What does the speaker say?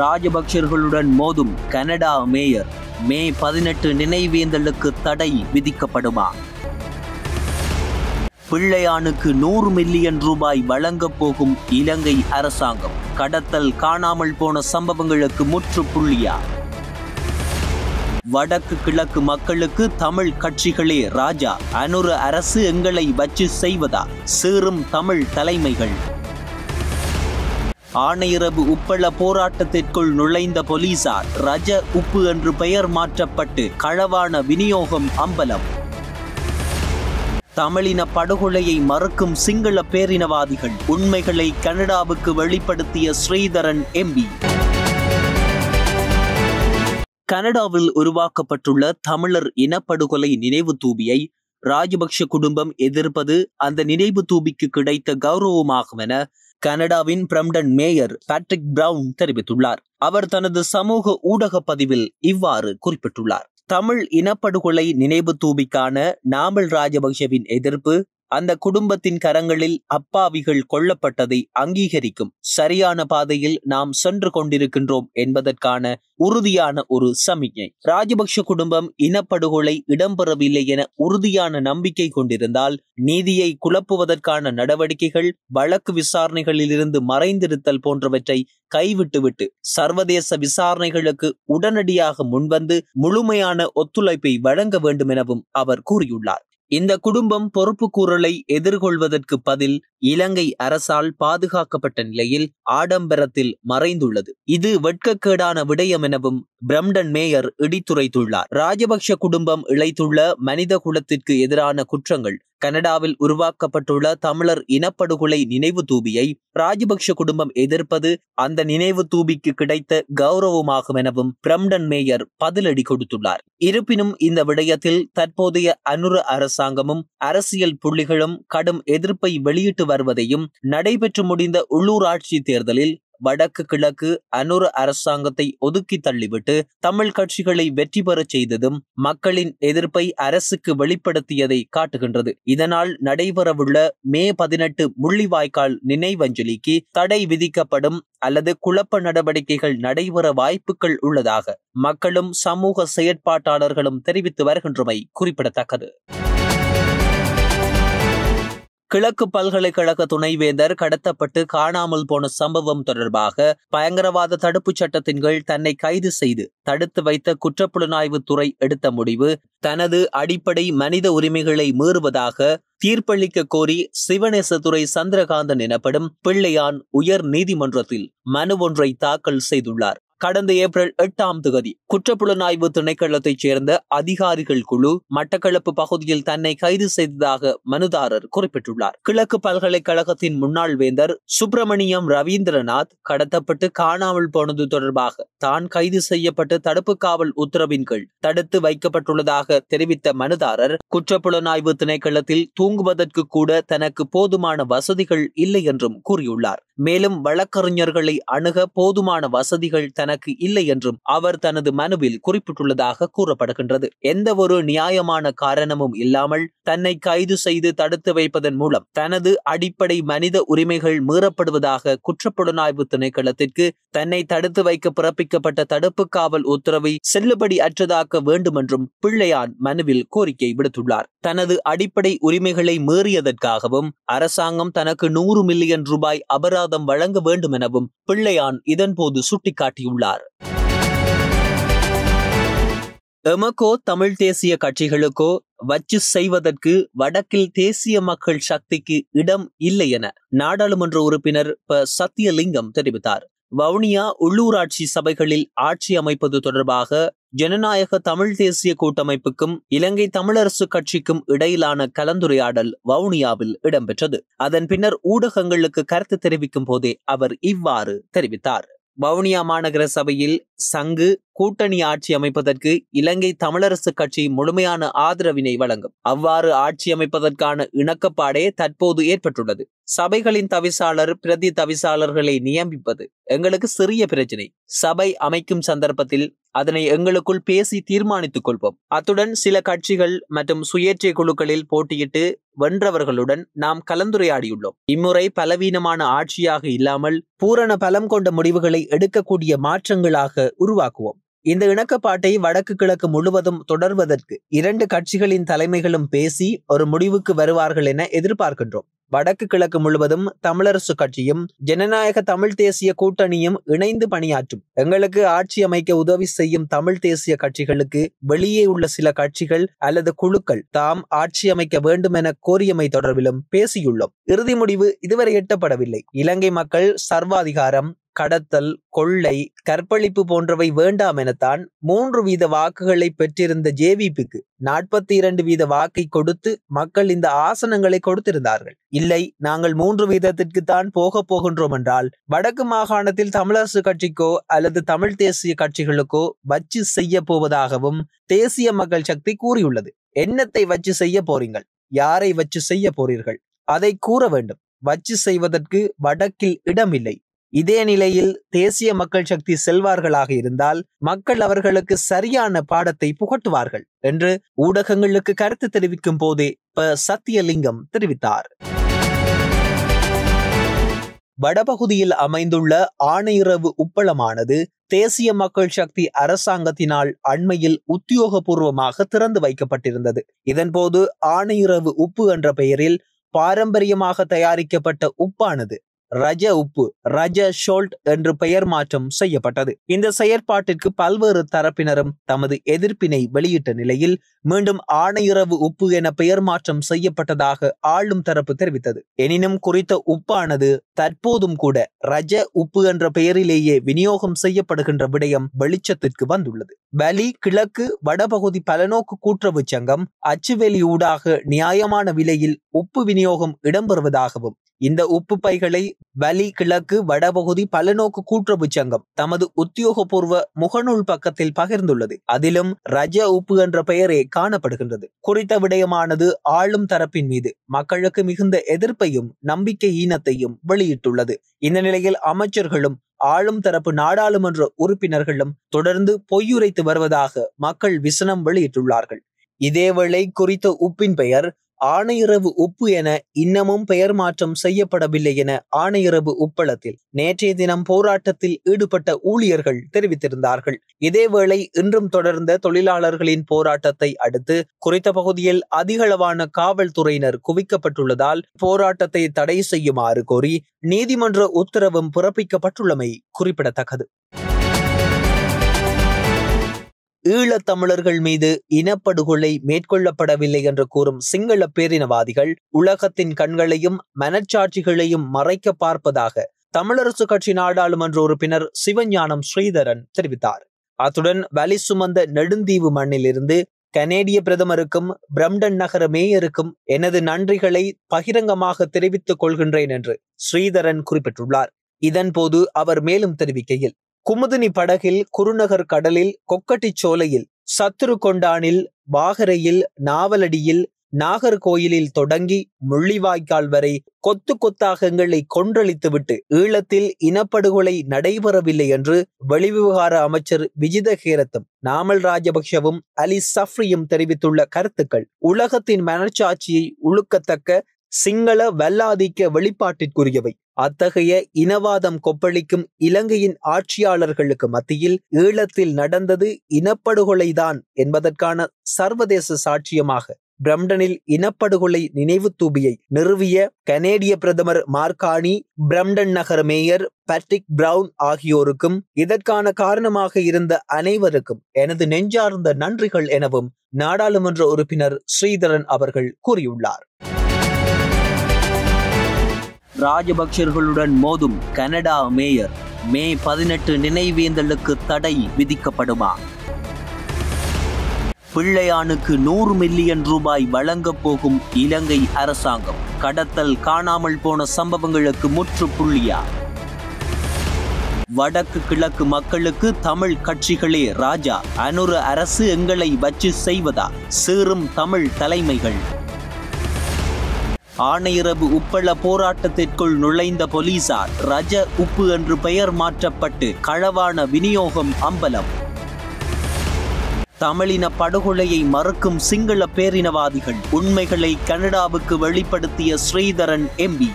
ராஜபக்சர்களுடன் மோதும் Canada mayor. மே 18 நினைவேந்தலுக்கு தடை விதிக்கப்படுமா? பிள்ளையானுக்கு 100 million ரூபாய் வழங்கப் போகும் இலங்கை அரசாங்கம். கடத்தல் காணாமல் போன சம்பவங்களுக்கு முற்றுப்புள்ளியா? வடக்கு கிழக்கு மக்களுக்கு தமிழ் கட்சிகளே ராஜா. அனுர அரசு எங்களை வச்சு செய்வதா? சீறும் தமிழ் தலைமைகள். ஆணையரவு உப்பள போராட்டத்திற்குள் நுழைந்த போலீசார். ரஜ உப்பு என்று பெயர் மாற்றப்பட்டு களவான விநியோகம் அம்பலம். தமிழின படுகொலையை மறுக்கும் சிங்கள பேரினவாதிகள். உண்மைகளை கனடாவுக்கு வெளிப்படுத்திய ஸ்ரீதரன் எம்பி. கனடாவில் உருவாக்கப்பட்டுள்ள தமிழர் இனப்படுகொலை நினைவு தூபியை ராஜபக்ஷ குடும்பம் எதிர்ப்பது அந்த நினைவு தூபிக்கு கிடைத்த கௌரவமாகும் என கனடாவின் பிரம்டன் மேயர் பேட்ரிக் பிரவுன் தெரிவித்துள்ளார். அவர் தனது சமூக ஊடக பதிவில் இவ்வாறு குறிப்பிட்டுள்ளார். தமிழ் இனப்படுகொலை நினைவு தூபிக்கான நாமல் ராஜபக்ஷவின் எதிர்ப்பு அந்த குடும்பத்தின் கரங்களில் அப்பாவிகள் கொல்லப்பட்டதை அங்கீகரிக்கும் சரியான பாதையில் நாம் சென்று கொண்டிருக்கின்றோம் என்பதற்கான உறுதியான ஒரு சமிக்ஞை. ராஜபக்ஷ குடும்பம் இனப்படுகொலை இடம்பெறவில்லை என உறுதியான நம்பிக்கை கொண்டிருந்தால் நீதியை குழப்புவதற்கான நடவடிக்கைகள், வழக்கு விசாரணைகளிலிருந்து மறைந்திருத்தல் போன்றவற்றை கைவிட்டுவிட்டு சர்வதேச விசாரணைகளுக்கு உடனடியாக முன்வந்து முழுமையான ஒத்துழைப்பை வழங்க வேண்டும் எனவும் அவர் கூறியுள்ளார். இந்த குடும்பம் பொறுப்பு கூறலை எதிர்கொள்வதற்கு பதில் இலங்கை அரசால் பாதுகாக்கப்பட்ட நிலையில் ஆடம்பரத்தில் மறைந்துள்ளது. இது வெட்கக்கேடான விடயம் எனவும் பிரம்டன் மேயர் இடித்துரைத்துள்ளார். ராஜபக்ஷ குடும்பம் இழைத்துள்ள மனித குலத்திற்கு எதிரான குற்றங்கள், கனடாவில் உருவாக்கப்பட்டுள்ள தமிழர் இனப்படுகொலை நினைவு தூபியை ராஜபக்ஷ குடும்பம் எதிர்ப்பது அந்த நினைவு தூபிக்கு கிடைத்த கௌரவமாகும் எனவும் பிரம்டன் மேயர் பதிலடி கொடுத்துள்ளார். இருப்பினும் இந்த விடயத்தில் தற்போதைய அனுர அரசாங்கமும் அரசியல் புள்ளிகளும் கடும் எதிர்ப்பை வெளியிட்டு வருவதையும், நடைபெற்று முடிந்த உள்ளூராட்சி தேர்தலில் வடக்கு கிழக்கு அனுர அரசாங்கத்தை ஒதுக்கி தள்ளிவிட்டு தமிழ் கட்சிகளை வெற்றி பெறச் செய்ததும் மக்களின் எதிர்ப்பை அரசுக்கு வெளிப்படுத்தியதை காட்டுகின்றது. இதனால் நடைபெறவுள்ள மே 18 முள்ளிவாய்க்கால் நினைவஞ்சலிக்கு தடை விதிக்கப்படும் அல்லது குழப்ப நடவடிக்கைகள் நடைபெற வாய்ப்புகள் உள்ளதாக மக்களும் சமூக செயற்பாட்டாளர்களும் தெரிவித்து வருகின்றமை குறிப்பிடத்தக்கது. கிழக்கு பல்கலைக்கழக துணைவேந்தர் கடத்தப்பட்டு காணாமல் போன சம்பவம் தொடர்பாக பயங்கரவாத தடுப்புச் சட்டத்தின் கீழ் தன்னை கைது செய்து தடுத்து வைத்த குற்றப்புலனாய்வு துறை எடுத்த முடிவு தனது அடிப்படை மனித உரிமைகளை மீறுவதாக தீர்ப்பளிக்க கோரி சிவனேசதுரை சந்திரகாந்தன் எனப்படும் பிள்ளையான் உயர் நீதிமன்றத்தில் மனு ஒன்றை தாக்கல் செய்துள்ளார். கடந்த ஏப்ரல் 8ஆம் தேதி குற்றப்புலனாய்வு திணைக்களத்தைச் சேர்ந்த அதிகாரிகள் குழு மட்டக்களப்பு பகுதியில் தன்னை கைது செய்ததாக மனுதாரர் குறிப்பிட்டுள்ளார். கிழக்கு பல்கலைக்கழகத்தின் முன்னாள் வேந்தர் சுப்பிரமணியம் ரவீந்திரநாத் கடத்தப்பட்டு காணாமல் போனது தொடர்பாக தான் கைது செய்யப்பட்டு தடுப்பு காவல் உத்தரவின் கீழ் தடுத்து வைக்கப்பட்டுள்ளதாக தெரிவித்த மனுதாரர், குற்றப்புலனாய்வு திணைக்களத்தில் தூங்குவதற்கு கூட தனக்கு போதுமான வசதிகள் இல்லை என்றும் கூறியுள்ளார். மேலும் வழக்கறிஞர்களை அணுக போதுமான வசதிகள் தனக்கு இல்லை என்றும் அவர் தனது மனுவில் குறிப்பிட்டுள்ளதாக கூறப்படுகின்றது. எந்த ஒரு நியாயமான காரணமும் இல்லாமல் தன்னை கைது செய்து தடுத்து வைப்பதன் மூலம் தனது அடிப்படை மனித உரிமைகள் மீறப்படுவதாக குற்றப்புலனாய்வு திணைக்களத்திற்கு தன்னை தடுத்து வைக்க பிறப்பிக்கப்பட்ட தடுப்பு காவல் உத்தரவை செல்லுபடி அற்றதாக்க வேண்டும் என்றும் பிள்ளையான் மனுவில் கோரிக்கை விடுத்துள்ளார். தனது அடிப்படை உரிமைகளை மீறியதற்காகவும் அரசாங்கம் தனக்கு 100 மில்லியன் ரூபாய் அபராதம் வழங்க வேண்டும் எனவும் பிள்ளையான் இதன்போது சுட்டிக்காட்டியுள்ளார். எமக்கோ தமிழ் தேசிய கட்சிகளுக்கோ வச்சு செய்வதற்கு வடக்கில் தேசிய மக்கள் சக்திக்கு இடம் இல்லை என நாடாளுமன்ற உறுப்பினர் சத்தியலிங்கம் தெரிவித்தார். வவுனியா உள்ளூராட்சி சபைகளில் ஆட்சி அமைப்பது தொடர்பாக ஜனநாயக தமிழ் தேசிய கூட்டமைப்புக்கும் இலங்கை தமிழரசு கட்சிக்கும் இடையிலான கலந்துரையாடல் வவுனியாவில் இடம்பெற்றது. அதன் பின்னர் ஊடகங்களுக்கு கருத்து தெரிவிக்கும் போதே அவர் இவ்வாறு தெரிவித்தார். வவுனியா மாநகர சபையில் சங்கு கூட்டணி ஆட்சி அமைப்பதற்கு இலங்கை தமிழரசு கட்சி முழுமையான ஆதரவினை வழங்கும். அவ்வாறு ஆட்சி அமைப்பதற்கான இணக்கப்பாடே தற்போது ஏற்பட்டுள்ளது. சபைகளின் தவிசாளர் பிரதி தவிசாளர்களை நியமிப்பது எங்களுக்கு சிறிய பிரச்சினை. சபை அமைக்கும் சந்தர்ப்பத்தில் அதனை எங்களுக்குள் பேசி தீர்மானித்துக் கொள்வோம். அத்துடன் சில கட்சிகள் மற்றும் சுயேட்சை குழுக்களில் போட்டியிட்டு வென்றவர்களுடன் நாம் கலந்துரையாடியுள்ளோம். இம்முறை பலவீனமான ஆட்சியாக இல்லாமல் பூரண பலம் கொண்ட முடிவுகளை எடுக்கக்கூடிய மாற்றங்களாக உருவாக்குவோம். இந்த இணக்கப்பாட்டை வடக்கு கிழக்கு முழுவதும் தொடர்வதற்கு 2 கட்சிகளின் தலைமைகளும் பேசி ஒரு முடிவுக்கு வருவார்கள் என எதிர்பார்க்கின்றோம். வடக்கு கிழக்கு முழுவதும் தமிழரசு கட்சியும் ஜனநாயக தமிழ் தேசிய கூட்டணியும் இணைந்து பணியாற்றும். எங்களுக்கு ஆட்சி அமைக்க உதவி செய்யும் தமிழ் தேசிய கட்சிகளுக்கு வெளியே உள்ள சில கட்சிகள் அல்லது குழுக்கள் தாம் ஆட்சி அமைக்க வேண்டும் என கோரியமை தொடர்பிலும் பேசியுள்ளோம். இறுதி முடிவு இதுவரை எட்டப்படவில்லை. இலங்கை மக்கள் சர்வாதிகாரம், கடத்தல், கொள்ளை, கற்பழிப்பு போன்றவை வேண்டாம் எனத்தான் 3% வாக்குகளை பெற்றிருந்த ஜேவிபிக்கு 42% வாக்கை கொடுத்து மக்கள் இந்த ஆசனங்களை கொடுத்திருந்தார்கள். இல்லை, நாங்கள் 3% தான் போகின்றோம் என்றால் வடக்கு மாகாணத்தில் தமிழரசு கட்சிக்கோ அல்லது தமிழ் தேசிய கட்சிகளுக்கோ வச்சு செய்ய போவதாகவும் தேசிய மக்கள் சக்தி கூறியுள்ளது. என்னத்தை வச்சு செய்ய போறீங்கள்? யாரை வச்சு செய்ய போறீர்கள்? அதை கூற வேண்டும். வச்சு செய்வதற்கு வடக்கில் இடமில்லை. இதே நிலையில் தேசிய மக்கள் சக்தி செல்வார்களாக இருந்தால் மக்கள் அவர்களுக்கு சரியான பாடத்தை புகட்டுவார்கள் என்று ஊடகங்களுக்கு கருத்து தெரிவிக்கும் போதே சத்தியலிங்கம் தெரிவித்தார். வடபகுதியில் அமைந்துள்ள ஆணையிறவு உப்பளமானது தேசிய மக்கள் சக்தி அரசாங்கத்தினால் அண்மையில் உத்தியோகபூர்வமாக திறந்து வைக்கப்பட்டிருந்தது. இதன்போது ஆணையிறவு உப்பு என்ற பெயரில் பாரம்பரியமாக தயாரிக்கப்பட்ட உப்பானது ரஜ உப்பு, ரஜ ஷோல்ட் என்று பெயர் மாற்றம் செய்யப்பட்டது. இந்த செயற்பாட்டிற்கு பல்வேறு தரப்பினரும் தமது எதிர்ப்பினை வெளியிட்ட நிலையில் மீண்டும் ஆணையிறவு உப்பு என பெயர் மாற்றம் செய்யப்பட்டதாக ஆளும் தரப்பு தெரிவித்தது. எனினும் குறித்த உப்பானது தற்போதும் கூட ரஜ உப்பு என்ற பெயரிலேயே விநியோகம் செய்யப்படுகின்ற விடயம் வெளிச்சத்திற்கு வந்துள்ளது. வலி கிழக்கு வடபகுதி பலநோக்கு கூட்டுறவு சங்கம் அச்சுவேலி ஊடாக நியாயமான விலையில் உப்பு விநியோகம் இடம்பெறுவதாகவும் இந்த உப்பு பைகளை வலி கிழக்கு வடபகுதி பலநோக்கு கூட்டுறவு சங்கம் தமது உத்தியோகபூர்வ முகநூல் பக்கத்தில் பகிர்ந்துள்ளது. அதிலும் ரஜ உப்பு என்ற பெயரே காணப்படுகின்றது. குறித்த விடயமானது ஆளும் தரப்பின் மீது மக்களுக்கு மிகுந்த எதிர்ப்பையும் நம்பிக்கை ஈனத்தையும் வெளியிட்டுள்ளது. இந்த நிலையில் அமைச்சர்களும் ஆளும் தரப்பு நாடாளுமன்ற உறுப்பினர்களும் தொடர்ந்து பொய்யுரைத்து வருவதாக மக்கள் விசனம் வெளியிட்டுள்ளார்கள். இதேவேளை குறித்த உப்பின் பெயர் ஆணையிறவு உப்பு என இன்னமும் பெயர் மாற்றம் செய்யப்படவில்லை என ஆணையிறவு உப்பளத்தில் நேற்றைய தினம் போராட்டத்தில் ஈடுபட்ட ஊழியர்கள் தெரிவித்திருந்தார்கள். இதேவேளை இன்றும் தொடர்ந்த தொழிலாளர்களின் போராட்டத்தை அடுத்து குறித்த பகுதியில் அதிகளவான காவல்துறையினர் குவிக்கப்பட்டுள்ளதால் போராட்டத்தை தடை செய்யுமாறு கோரி நீதிமன்ற உத்தரவும் பிறப்பிக்கப்பட்டுள்ளமை குறிப்பிடத்தக்கது. ஈழத்தமிழர்கள் மீது இனப்படுகொலை மேற்கொள்ளப்படவில்லை என்று கூறும் சிங்கள பேரினவாதிகள் உலகத்தின் கண்களையும் மனச்சாட்சிகளையும் மறைக்க பார்ப்பதாக தமிழரசு கட்சி நாடாளுமன்ற உறுப்பினர் சிவஞானம் ஸ்ரீதரன் தெரிவித்தார். அத்துடன் வலி சுமந்த நெடுந்தீவு மண்ணிலிருந்து கனேடிய பிரதமருக்கும் பிரம்டன் நகர மேயருக்கும் எனது நன்றிகளை பகிரங்கமாக தெரிவித்துக் கொள்கின்றேன் என்று ஸ்ரீதரன் குறிப்பிட்டுள்ளார். இதன்போது அவர் மேலும் தெரிவிக்கையில், குமுதினி படகில் குருநகர் கடலில் கொக்கட்டிச்சோலையில் சத்துருக்கொண்டானில் வாகரையில் நாவலடியில் நாகர்கோயிலில் தொடங்கி முள்ளிவாய்க்கால் வரை கொத்து கொத்தாக எங்களை கொன்றளித்துவிட்டு ஈழத்தில் இனப்படுகொலை நடைபெறவில்லை என்று வெளிவிவகார அமைச்சர் விஜித ஹேரத்தும் நாமல் ராஜபக்ஷவும் அலி சஃப்ரியும் தெரிவித்துள்ள கருத்துக்கள் உலகத்தின் மனச்சாட்சியை உழுக்கத்தக்க சிங்கள வல்லாதிக்க வெளிப்பாட்டிற்குரியவை. அத்தகைய இனவாதம் கொப்பளிக்கும் இலங்கையின் ஆட்சியாளர்களுக்கு மத்தியில் ஈழத்தில் நடந்தது இனப்படுகொலைதான் என்பதற்கான சர்வதேச சாட்சியமாக பிரம்டனில் இனப்படுகொலை நினைவு தூபியை நிறுவிய கனேடிய பிரதமர் மார்கானி, பிரம்டன் நகர மேயர் பேட்ரிக் பிரவுன் ஆகியோருக்கும் இதற்கான காரணமாக இருந்த அனைவருக்கும் எனது நெஞ்சார்ந்த நன்றிகள் எனவும் நாடாளுமன்ற உறுப்பினர் ஸ்ரீதரன் அவர்கள் கூறியுள்ளார். ராஜபக்சர்களுடன் மோதும் கனடா மேயர், மே 18 நினைவேந்தலுக்கு தடை விதிக்கப்படுமா? பிள்ளையானுக்கு 100 மில்லியன் ரூபாய் வழங்கப் போகும் இலங்கை அரசாங்கம், கடத்தல் காணாமல் போன சம்பவங்களுக்கு முற்றுப்புள்ளியா? வடக்கு கிழக்கு மக்களுக்கு தமிழ் கட்சிகளே ராஜா, அனுர அரசு எங்களை வச்சு செய்வதா, சீறும் தமிழ் தலைமைகள். ஆணையரவு உப்பள போராட்டத்திற்குள் நுழைந்த போலீசார், ரஜ உப்பு என்று பெயர் மாற்றப்பட்டு களவான விநியோகம் அம்பலம். தமிழின படுகொலையை மறுக்கும் சிங்கள பேரினவாதிகள், உண்மைகளை கனடாவுக்கு வெளிப்படுத்திய ஸ்ரீதரன் எம்பி.